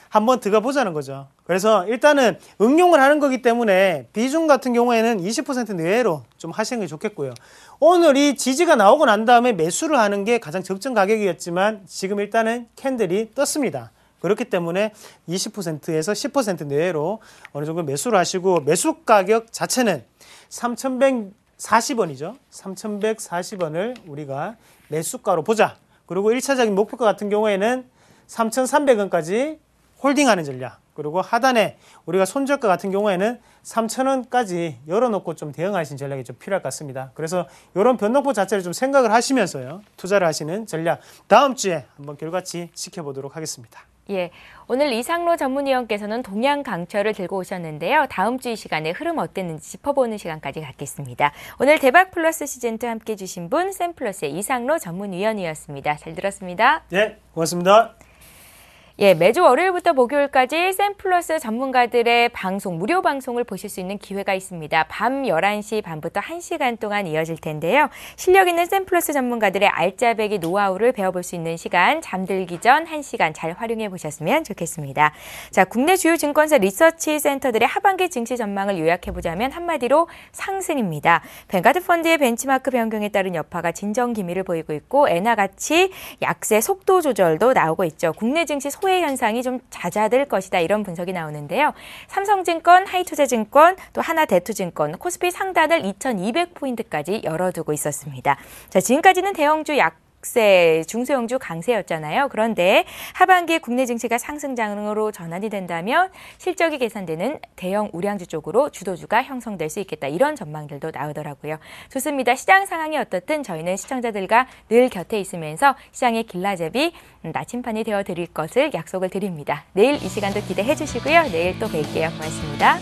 한번 들어가 보자는 거죠. 그래서 일단은 응용을 하는 거기 때문에 비중 같은 경우에는 20% 내외로 좀 하시는 게 좋겠고요. 오늘 이 지지가 나오고 난 다음에 매수를 하는 게 가장 적정 가격이었지만 지금 일단은 캔들이 떴습니다. 그렇기 때문에 20%에서 10% 내외로 어느 정도 매수를 하시고 매수 가격 자체는 3,140원이죠. 3,140원을 우리가 매수가로 보자. 그리고 1차적인 목표가 같은 경우에는 3,300원까지 홀딩하는 전략. 그리고 하단에 우리가 손절가 같은 경우에는 3,000원까지 열어놓고 좀 대응하시는 전략이 좀 필요할 것 같습니다. 그래서 이런 변동폭 자체를 좀 생각을 하시면서요. 투자를 하시는 전략. 다음 주에 한번 결과치 지켜보도록 하겠습니다. 예, 오늘 이상로 전문위원께서는 동양강철을 들고 오셨는데요. 다음 주 이 시간에 흐름 어땠는지 짚어보는 시간까지 갖겠습니다. 오늘 대박플러스 시즌2 함께해 주신 분 샘플러스의 이상로 전문위원이었습니다. 잘 들었습니다. 네, 고맙습니다. 예, 매주 월요일부터 목요일까지 샘플러스 전문가들의 무료 방송을 보실 수 있는 기회가 있습니다. 밤 11시 반부터 1시간 동안 이어질 텐데요. 실력 있는 샘플러스 전문가들의 알짜배기 노하우를 배워볼 수 있는 시간, 잠들기 전 1시간 잘 활용해 보셨으면 좋겠습니다. 자, 국내 주요 증권사 리서치 센터들의 하반기 증시 전망을 요약해보자면 한마디로 상승입니다. 벵가드 펀드의 벤치마크 변경에 따른 여파가 진정 기미를 보이고 있고 엔화 가치 약세 속도 조절도 나오고 있죠. 국내 증시 소외 현상이 좀 잦아들 것이다 이런 분석이 나오는데요. 삼성증권, 하이투자증권, 또 하나대투증권, 코스피 상단을 2,200포인트까지 열어두고 있었습니다. 자, 지금까지는 대형주 약세, 중소형주 강세였잖아요. 그런데 하반기에 국내 증시가 상승장으로 전환이 된다면 실적이 계산되는 대형 우량주 쪽으로 주도주가 형성될 수 있겠다. 이런 전망들도 나오더라고요. 좋습니다. 시장 상황이 어떻든 저희는 시청자들과 늘 곁에 있으면서 시장의 길라잡이 나침판이 되어드릴 것을 약속을 드립니다. 내일 이 시간도 기대해 주시고요. 내일 또 뵐게요. 고맙습니다.